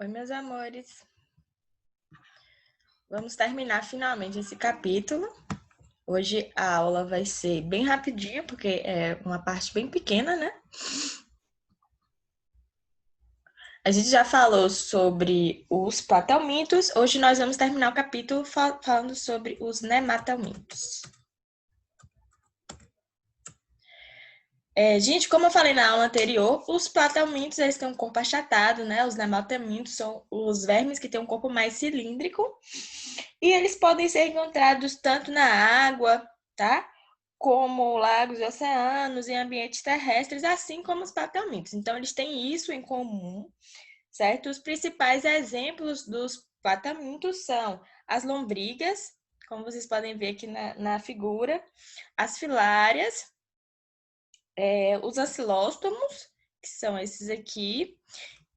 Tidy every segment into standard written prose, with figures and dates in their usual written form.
Oi, meus amores. Vamos terminar finalmente esse capítulo. Hoje a aula vai ser bem rapidinha, porque é uma parte bem pequena, né? A gente já falou sobre os plateumintos. Hoje nós vamos terminar o capítulo falando sobre os nemateumintos. Gente, como eu falei na aula anterior, os plateumintos eles têm um corpo achatado, né? Os nemateumintos são os vermes que têm um corpo mais cilíndrico. E eles podem ser encontrados tanto na água, tá? Como lagos e oceanos, em ambientes terrestres, assim como os plateumintos. Então, eles têm isso em comum, certo? Os principais exemplos dos plateumintos são as lombrigas, como vocês podem ver aqui na figura, as filárias, os ancilóstomos, que são esses aqui,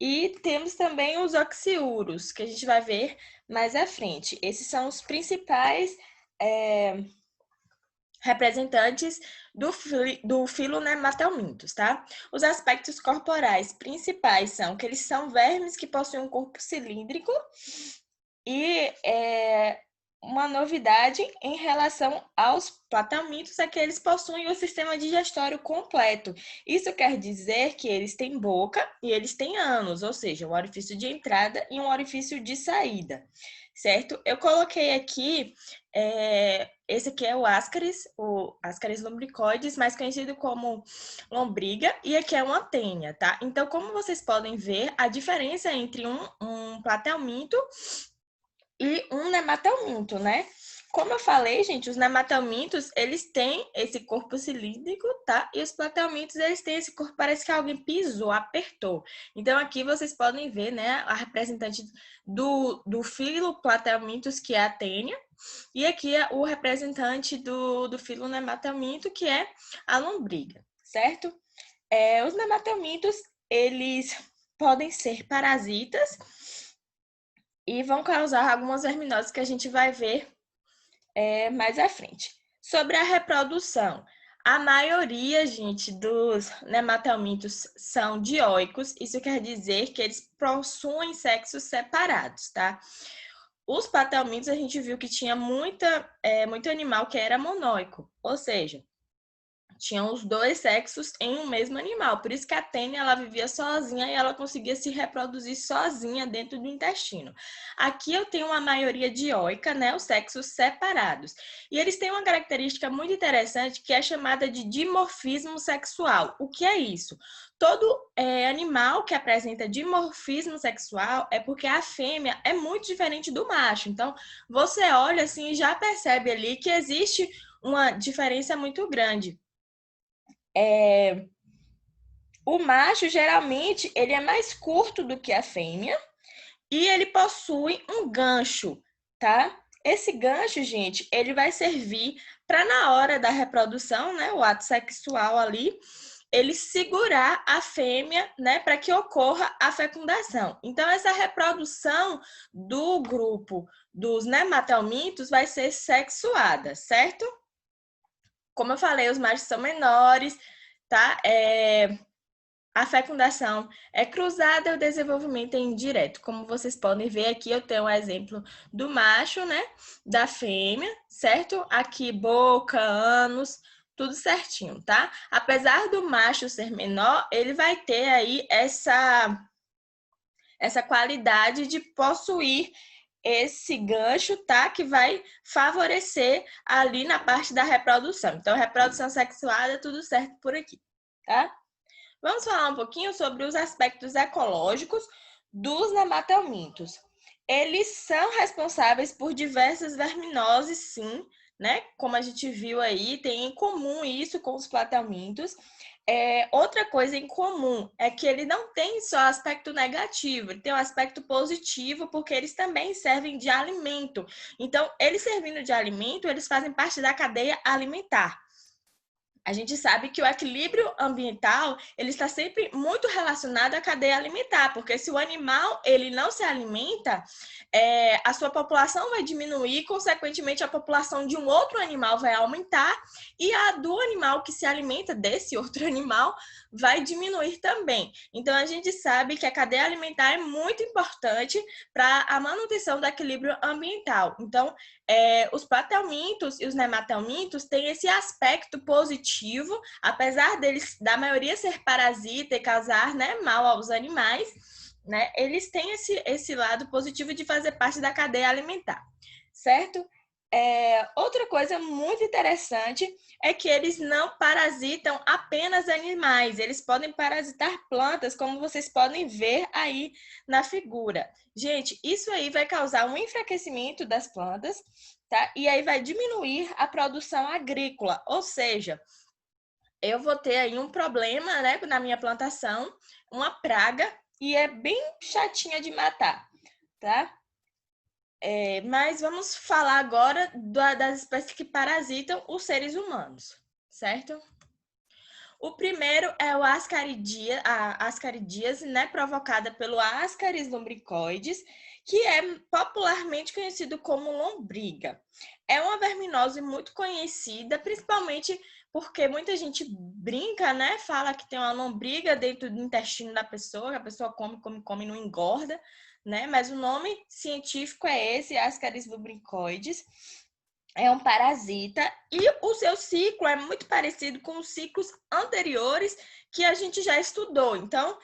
e temos também os oxiúros, que a gente vai ver mais à frente. Esses são os principais representantes do filo Nemateumintos, tá? Os aspectos corporais principais são que eles são vermes que possuem um corpo cilíndrico e uma novidade em relação aos plateumintos é que eles possuem o sistema digestório completo. Isso quer dizer que eles têm boca e eles têm ânus, ou seja, um orifício de entrada e um orifício de saída, certo? Eu coloquei aqui, esse aqui é o Ascaris lumbricoides, mais conhecido como lombriga, e aqui é uma tênia, tá? Então, como vocês podem ver, a diferença entre um plateuminto e um nemateuminto, né? Como eu falei, gente, os nemateumintos, eles têm esse corpo cilíndrico, tá? E os plateumintos, eles têm esse corpo, parece que alguém pisou, apertou. Então, aqui vocês podem ver, né, a representante do filo plateumintos, que é a tênia, e aqui é o representante do filo nemateuminto, que é a lombriga, certo? Os nemateumintos, eles podem ser parasitas, e vão causar algumas verminoses que a gente vai ver mais à frente. Sobre a reprodução, a maioria, gente, dos nemateumintos são dioicos, isso quer dizer que eles possuem sexos separados, tá? Os plateumintos, a gente viu que tinha muito animal que era monóico, ou seja, tinham os dois sexos em um mesmo animal. Por isso que a tênia, ela vivia sozinha e ela conseguia se reproduzir sozinha dentro do intestino. Aqui eu tenho uma maioria dioica, né, os sexos separados. E eles têm uma característica muito interessante que é chamada de dimorfismo sexual. O que é isso? Todo animal que apresenta dimorfismo sexual é porque a fêmea é muito diferente do macho. Então, você olha assim e já percebe ali que existe uma diferença muito grande. O macho, geralmente, ele é mais curto do que a fêmea e ele possui um gancho, tá? Esse gancho, gente, ele vai servir para na hora da reprodução, né, o ato sexual ali, ele segurar a fêmea, né, para que ocorra a fecundação. Então, essa reprodução do grupo dos nemateumintos vai ser sexuada, certo? Como eu falei, os machos são menores, tá? A fecundação é cruzada e o desenvolvimento é indireto. Como vocês podem ver aqui, eu tenho um exemplo do macho, né? Da fêmea, certo? Aqui, boca, ânus, tudo certinho, tá? Apesar do macho ser menor, ele vai ter aí essa qualidade de possuir esse gancho, tá? Que vai favorecer ali na parte da reprodução. Então, reprodução sexuada, tudo certo por aqui, tá? Vamos falar um pouquinho sobre os aspectos ecológicos dos nemateumintos. Eles são responsáveis por diversas verminoses, sim, né? Como a gente viu aí, tem em comum isso com os plateumintos. Outra coisa em comum é que ele não tem só aspecto negativo, ele tem um aspecto positivo, porque eles também servem de alimento. Então, eles servindo de alimento, eles fazem parte da cadeia alimentar. A gente sabe que o equilíbrio ambiental ele está sempre muito relacionado à cadeia alimentar, porque se o animal ele não se alimenta, a sua população vai diminuir, consequentemente a população de um outro animal vai aumentar e a do animal que se alimenta desse outro animal vai diminuir também. Então a gente sabe que a cadeia alimentar é muito importante para a manutenção do equilíbrio ambiental. Então os patelmintos e os nematelmintos têm esse aspecto positivo, apesar deles, da maioria ser parasita e causar, né, mal aos animais, né, eles têm esse lado positivo de fazer parte da cadeia alimentar, certo? Outra coisa muito interessante é que eles não parasitam apenas animais, eles podem parasitar plantas, como vocês podem ver aí na figura. Gente, isso aí vai causar um enfraquecimento das plantas, tá? E aí vai diminuir a produção agrícola, ou seja, eu vou ter aí um problema, né, na minha plantação, uma praga, e é bem chatinha de matar, tá? Mas vamos falar agora das espécies que parasitam os seres humanos, certo? O primeiro é o a ascaridíase, né, provocada pelo Ascaris lumbricoides, que é popularmente conhecido como lombriga. É uma verminose muito conhecida, principalmente porque muita gente brinca, né, fala que tem uma lombriga dentro do intestino da pessoa, que a pessoa come, come, come e não engorda, né? Mas o nome científico é esse, Ascaris lumbricoides. É um parasita e o seu ciclo é muito parecido com os ciclos anteriores que a gente já estudou. Então,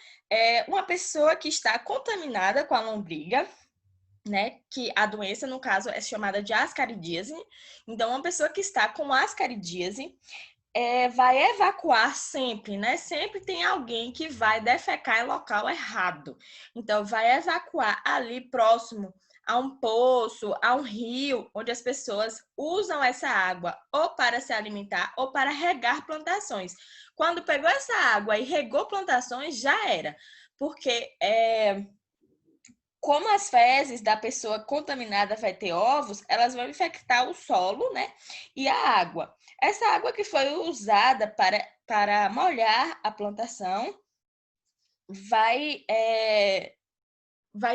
uma pessoa que está contaminada com a lombriga, né, que a doença, no caso, é chamada de ascaridíase. Então, uma pessoa que está com ascaridíase vai evacuar sempre, né? Sempre tem alguém que vai defecar em local errado. Então, vai evacuar ali próximo a um poço, a um rio, onde as pessoas usam essa água ou para se alimentar ou para regar plantações. Quando pegou essa água e regou plantações, já era. Porque como as fezes da pessoa contaminada vai ter ovos, elas vão infectar o solo, né? E a água. Essa água que foi usada para molhar a plantação vai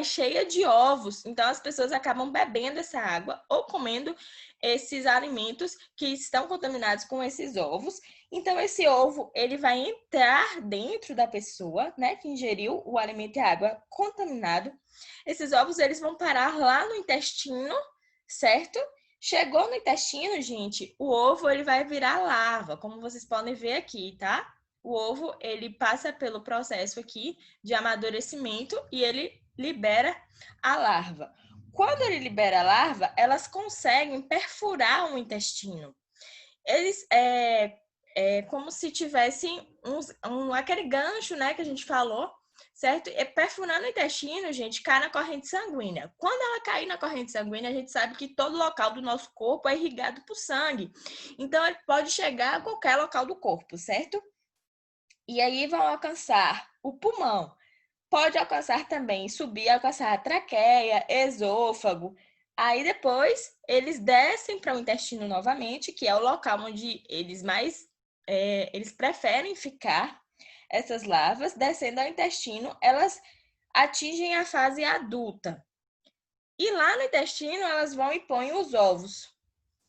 cheia de ovos. Então, as pessoas acabam bebendo essa água ou comendo esses alimentos que estão contaminados com esses ovos. Então, esse ovo, ele vai entrar dentro da pessoa, né, que ingeriu o alimento e a água contaminado. Esses ovos, eles vão parar lá no intestino, certo? Chegou no intestino, gente, o ovo, ele vai virar larva, como vocês podem ver aqui, tá? O ovo, ele passa pelo processo aqui de amadurecimento e ele libera a larva. Quando ele libera a larva, elas conseguem perfurar o intestino. Eles como se tivessem aquele gancho, né, que a gente falou, certo? E perfurando o intestino, gente, cai na corrente sanguínea. Quando ela cair na corrente sanguínea, a gente sabe que todo local do nosso corpo é irrigado por sangue. Então, ele pode chegar a qualquer local do corpo, certo? E aí vão alcançar o pulmão. Pode alcançar também, subir, alcançar a traqueia, esôfago. Aí depois eles descem para o intestino novamente, que é o local onde eles preferem ficar, essas larvas, descendo ao intestino, elas atingem a fase adulta. E lá no intestino elas vão e põem os ovos.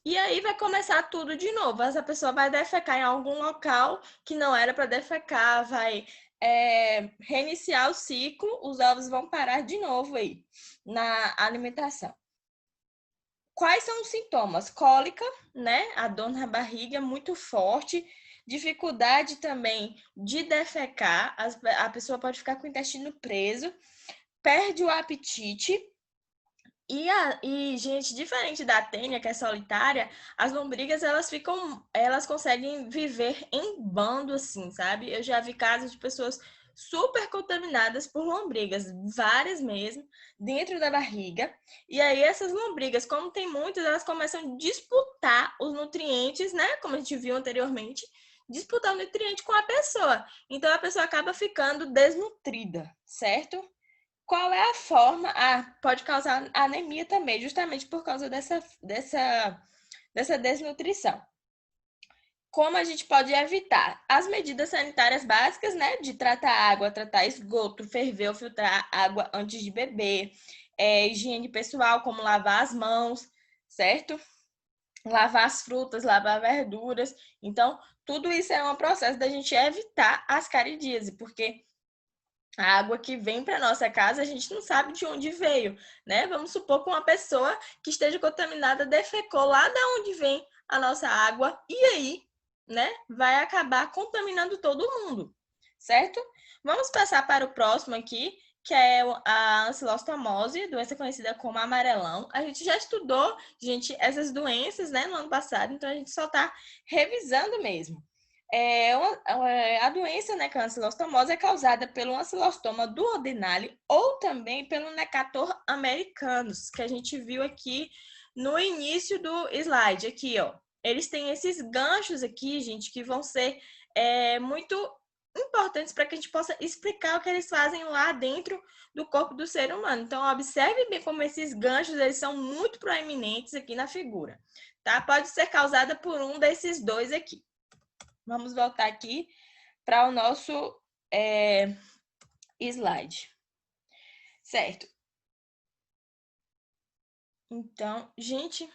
E aí vai começar tudo de novo. Essa pessoa vai defecar em algum local que não era para defecar, vai reiniciar o ciclo, os ovos vão parar de novo aí na alimentação. Quais são os sintomas? Cólica, né? A dor na barriga muito forte, dificuldade também de defecar, a pessoa pode ficar com o intestino preso, perde o apetite. Gente, diferente da tênia, que é solitária, as lombrigas, elas conseguem viver em bando, assim, sabe? Eu já vi casos de pessoas super contaminadas por lombrigas, várias mesmo, dentro da barriga. E aí essas lombrigas, como tem muitas, elas começam a disputar os nutrientes, né? Como a gente viu anteriormente, disputar o nutriente com a pessoa. Então a pessoa acaba ficando desnutrida, certo? Qual é a forma? Pode causar anemia também, justamente por causa dessa desnutrição. como a gente pode evitar? As medidas sanitárias básicas, né? De tratar água, tratar esgoto, ferver ou filtrar água antes de beber. Higiene pessoal, como lavar as mãos, certo? Lavar as frutas, lavar verduras. Então, tudo isso é um processo da gente evitar as caridíase, porque a água que vem para nossa casa, a gente não sabe de onde veio, né? Vamos supor que uma pessoa que esteja contaminada defecou lá da onde vem a nossa água e aí, né, vai acabar contaminando todo mundo, certo? Vamos passar para o próximo aqui, que é a ancilostomose, doença conhecida como amarelão. A gente já estudou, gente, essas doenças, né, no ano passado, então a gente só está revisando mesmo. A doença, né, que é a ancilostomose, é causada pelo ancilostoma duodenale ou também pelo Necator americanus, que a gente viu aqui no início do slide. Aqui, ó. Eles têm esses ganchos aqui, gente, que vão ser muito importantes para que a gente possa explicar o que eles fazem lá dentro do corpo do ser humano. Então, observe bem como esses ganchos eles são muito proeminentes aqui na figura. Tá? Pode ser causada por um desses dois aqui. Vamos voltar aqui para o nosso slide. Certo. Então, gente,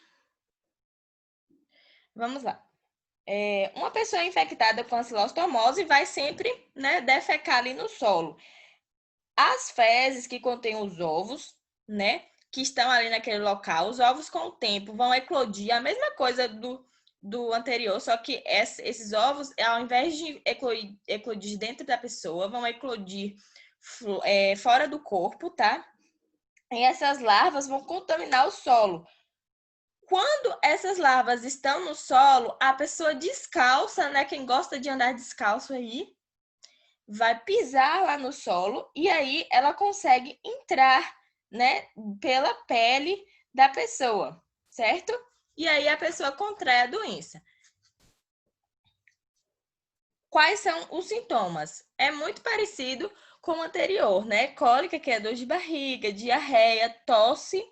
vamos lá. Uma pessoa infectada com ancilostomose vai sempre, né, defecar ali no solo. As fezes que contêm os ovos, né, que estão ali naquele local, os ovos com o tempo vão eclodir, a mesma coisa do anterior, só que esses ovos, ao invés de eclodir dentro da pessoa, vão eclodir fora do corpo, tá? E essas larvas vão contaminar o solo. Quando essas larvas estão no solo, a pessoa descalça, né? Quem gosta de andar descalço aí, vai pisar lá no solo e aí ela consegue entrar, né, pela pele da pessoa, certo? E aí a pessoa contrai a doença. Quais são os sintomas? É muito parecido com o anterior, né? Cólica, que é dor de barriga, diarreia, tosse,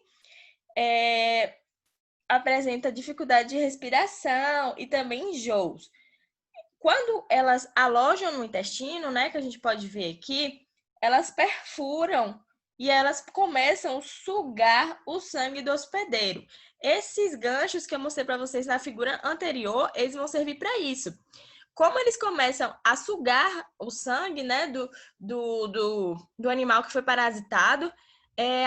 apresenta dificuldade de respiração e também enjoos. Quando elas alojam no intestino, né, que a gente pode ver aqui, elas perfuram e elas começam a sugar o sangue do hospedeiro. Esses ganchos que eu mostrei para vocês na figura anterior, eles vão servir para isso. Como eles começam a sugar o sangue, né, do animal que foi parasitado,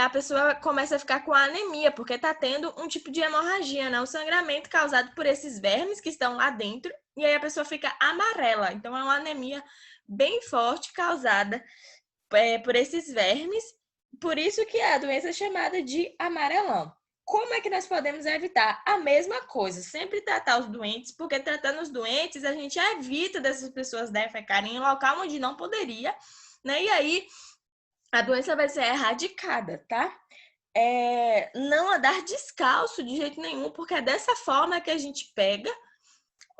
a pessoa começa a ficar com anemia, porque está tendo um tipo de hemorragia, né? O sangramento causado por esses vermes que estão lá dentro, e aí a pessoa fica amarela. Então, é uma anemia bem forte causada por esses vermes, por isso que a doença é chamada de amarelão. Como é que nós podemos evitar? A mesma coisa, sempre tratar os doentes, porque tratando os doentes, a gente evita dessas pessoas defecarem em local onde não poderia, né? E aí a doença vai ser erradicada, tá? Não andar descalço de jeito nenhum, porque é dessa forma que a gente pega.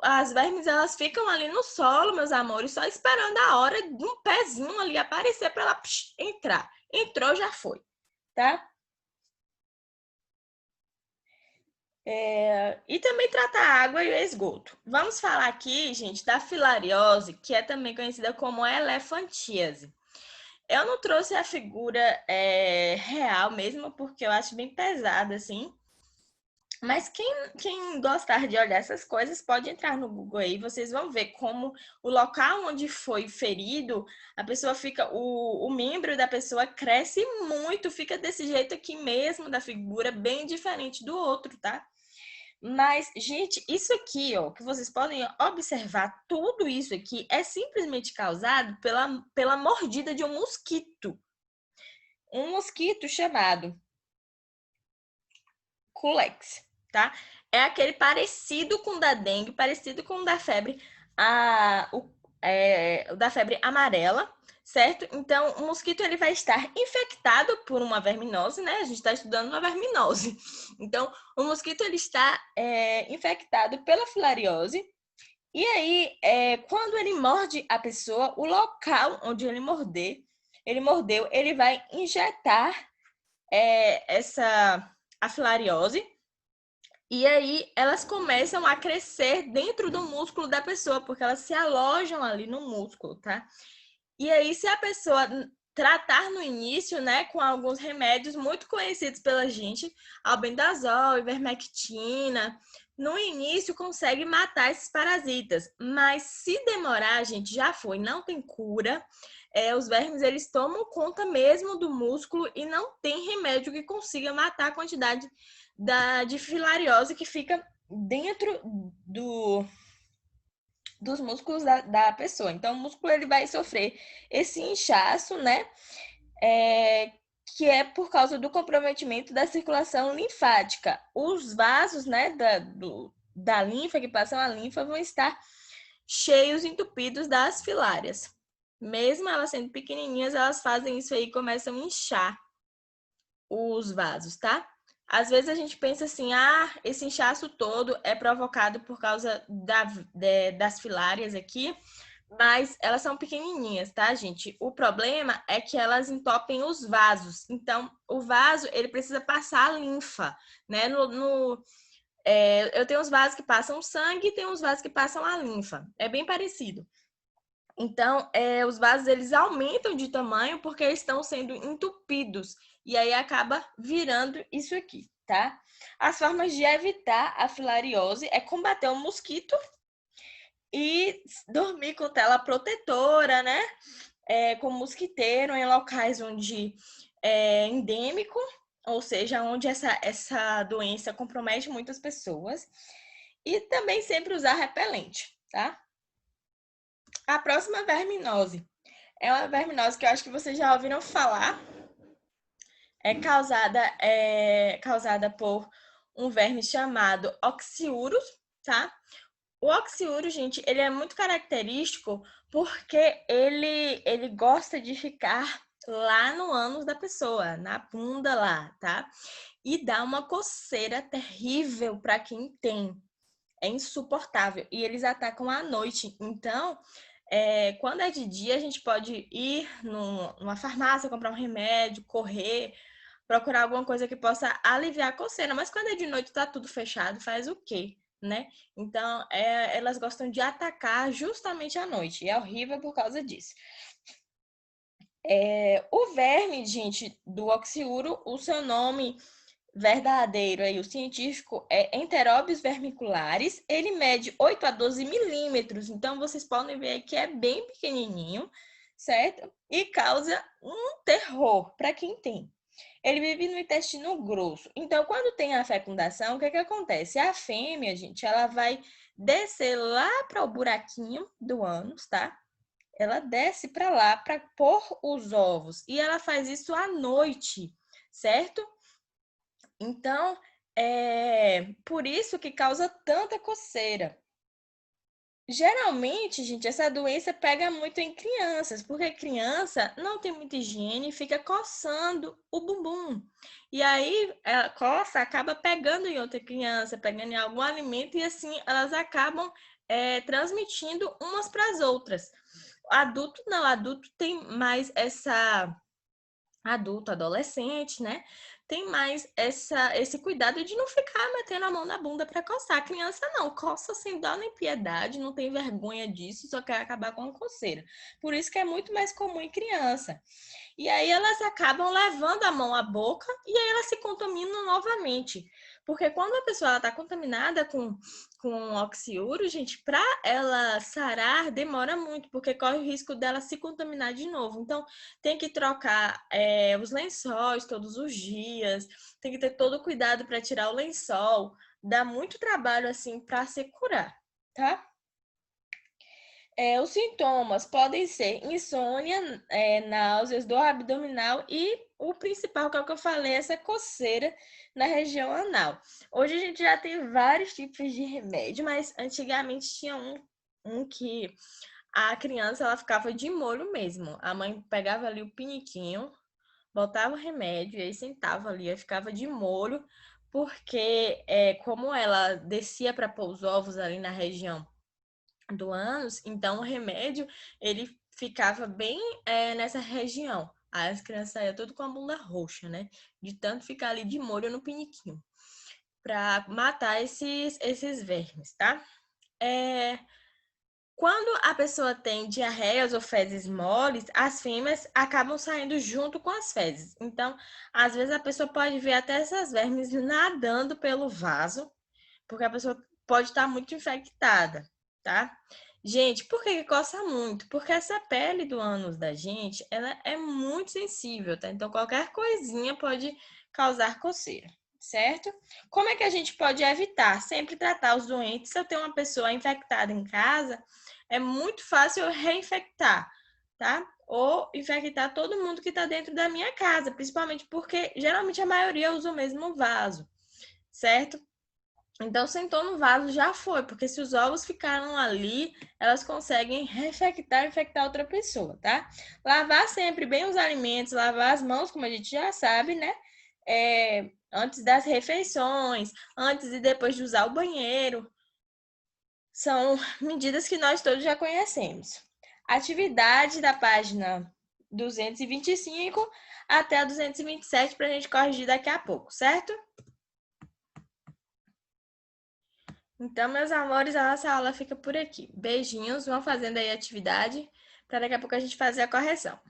As vermes, elas ficam ali no solo, meus amores, só esperando a hora de um pezinho ali aparecer para ela entrar. Entrou, já foi, tá? E também tratar a água e o esgoto. Vamos falar aqui, gente, da filariose, que é também conhecida como elefantíase. Eu não trouxe a figura real mesmo, porque eu acho bem pesada, assim. Mas quem gostar de olhar essas coisas pode entrar no Google aí, vocês vão ver como o local onde foi ferido, a pessoa fica, o membro da pessoa cresce muito, fica desse jeito aqui mesmo da figura, bem diferente do outro, tá? Mas, gente, isso aqui, ó, que vocês podem observar, tudo isso aqui é simplesmente causado pela mordida de um mosquito. Um mosquito chamado Culex, tá? É aquele parecido com o da dengue, parecido com o da febre, o da febre amarela, certo? Então, o mosquito ele vai estar infectado por uma verminose, né? A gente está estudando uma verminose. Então, o mosquito ele está infectado pela filariose. E aí, quando ele morde a pessoa, o local onde ele mordeu, ele vai injetar a filariose E aí elas começam a crescer dentro do músculo da pessoa, porque elas se alojam ali no músculo, tá? E aí, se a pessoa tratar no início, né, com alguns remédios muito conhecidos pela gente, albendazol, ivermectina, no início consegue matar esses parasitas, mas se demorar, gente, já foi, não tem cura. Os vermes eles tomam conta mesmo do músculo e não tem remédio que consiga matar a quantidade de filariose que fica dentro dos músculos da pessoa. Então, o músculo ele vai sofrer esse inchaço, né? Que é por causa do comprometimento da circulação linfática. Os vasos, né, da linfa, que passam a linfa, vão estar cheios, entupidos das filárias. Mesmo elas sendo pequenininhas, elas fazem isso aí e começam a inchar os vasos, tá? Às vezes a gente pensa assim, esse inchaço todo é provocado por causa das filárias aqui, mas elas são pequenininhas, tá, gente? O problema é que elas entopem os vasos. Então, o vaso, ele precisa passar a linfa, né? Eu tenho os vasos que passam sangue e tem os vasos que passam a linfa. É bem parecido. Então, os vasos, eles aumentam de tamanho porque eles estão sendo entupidos. E aí acaba virando isso aqui, tá? As formas de evitar a filariose é combater o mosquito e dormir com tela protetora, né? Com mosquiteiro em locais onde é endêmico, ou seja, onde essa doença compromete muitas pessoas. E também sempre usar repelente, tá? A próxima verminose é uma verminose que eu acho que vocês já ouviram falar. É causada por um verme chamado Oxiurus, tá? O oxiuro, gente, ele é muito característico porque ele gosta de ficar lá no ânus da pessoa, na bunda lá, tá? E dá uma coceira terrível para quem tem. É insuportável. E eles atacam à noite. Então, quando é de dia, a gente pode ir numa farmácia, comprar um remédio, correr, procurar alguma coisa que possa aliviar a coceira. Mas quando é de noite, tá tudo fechado, faz o quê? Né? Então, elas gostam de atacar justamente à noite. E é horrível por causa disso. O verme, gente, do oxiuro, o seu nome verdadeiro aí, o científico é Enterobius vermicularis. Ele mede 8 a 12 milímetros. Então, vocês podem ver que é bem pequenininho, certo? E causa um terror para quem tem. Ele vive no intestino grosso. Então, quando tem a fecundação, o que acontece? A fêmea, gente, ela vai descer lá para o buraquinho do ânus, tá? Ela desce para lá para pôr os ovos. E ela faz isso à noite, certo? Então, é por isso que causa tanta coceira. Geralmente, gente, essa doença pega muito em crianças, porque criança não tem muita higiene e fica coçando o bumbum. E aí, a coça acaba pegando em outra criança, pegando em algum alimento, e assim elas acabam transmitindo umas para as outras. Adulto não, adulto tem mais essa adulto, adolescente, né? Tem mais esse cuidado de não ficar metendo a mão na bunda para coçar. A criança não, coça sem dó nem piedade, não tem vergonha disso, só quer acabar com a coceira. Por isso que é muito mais comum em criança. E aí elas acabam levando a mão à boca e aí elas se contaminam novamente. Porque quando a pessoa está contaminada com oxiuro, gente, para ela sarar demora muito, porque corre o risco dela se contaminar de novo. Então, tem que trocar os lençóis todos os dias, tem que ter todo o cuidado para tirar o lençol. Dá muito trabalho, assim, para se curar, tá? Os sintomas podem ser insônia, náuseas, dor abdominal e o principal, que é o que eu falei, essa coceira na região anal. Hoje a gente já tem vários tipos de remédio, mas antigamente tinha um que a criança ela ficava de molho mesmo. A mãe pegava ali o piniquinho, botava o remédio e aí sentava ali, e ficava de molho, porque como ela descia para pôr os ovos ali na região do ânus, então o remédio ele ficava bem nessa região. Aí as crianças saíam tudo com a bunda roxa, né? De tanto ficar ali de molho no piniquinho. para matar esses vermes, tá? Quando a pessoa tem diarreias ou fezes moles, as fêmeas acabam saindo junto com as fezes. Então, às vezes a pessoa pode ver até essas vermes nadando pelo vaso, porque a pessoa pode estar muito infectada, tá? Gente, por que coça muito? Porque essa pele do ânus da gente, ela é muito sensível, tá? Então, qualquer coisinha pode causar coceira, certo? Como é que a gente pode evitar? Sempre tratar os doentes. Se eu tenho uma pessoa infectada em casa, é muito fácil eu reinfectar, tá? Ou infectar todo mundo que está dentro da minha casa, principalmente porque geralmente a maioria usa o mesmo vaso, certo? Então, sentou no vaso já foi, porque se os ovos ficaram ali, elas conseguem reinfectar e infectar outra pessoa, tá? Lavar sempre bem os alimentos, lavar as mãos, como a gente já sabe, né? Antes das refeições, antes e depois de usar o banheiro. São medidas que nós todos já conhecemos. Atividade da página 225 até a 227 para a gente corrigir daqui a pouco, certo? Então, meus amores, a nossa aula fica por aqui. Beijinhos, vão fazendo aí a atividade para daqui a pouco a gente fazer a correção.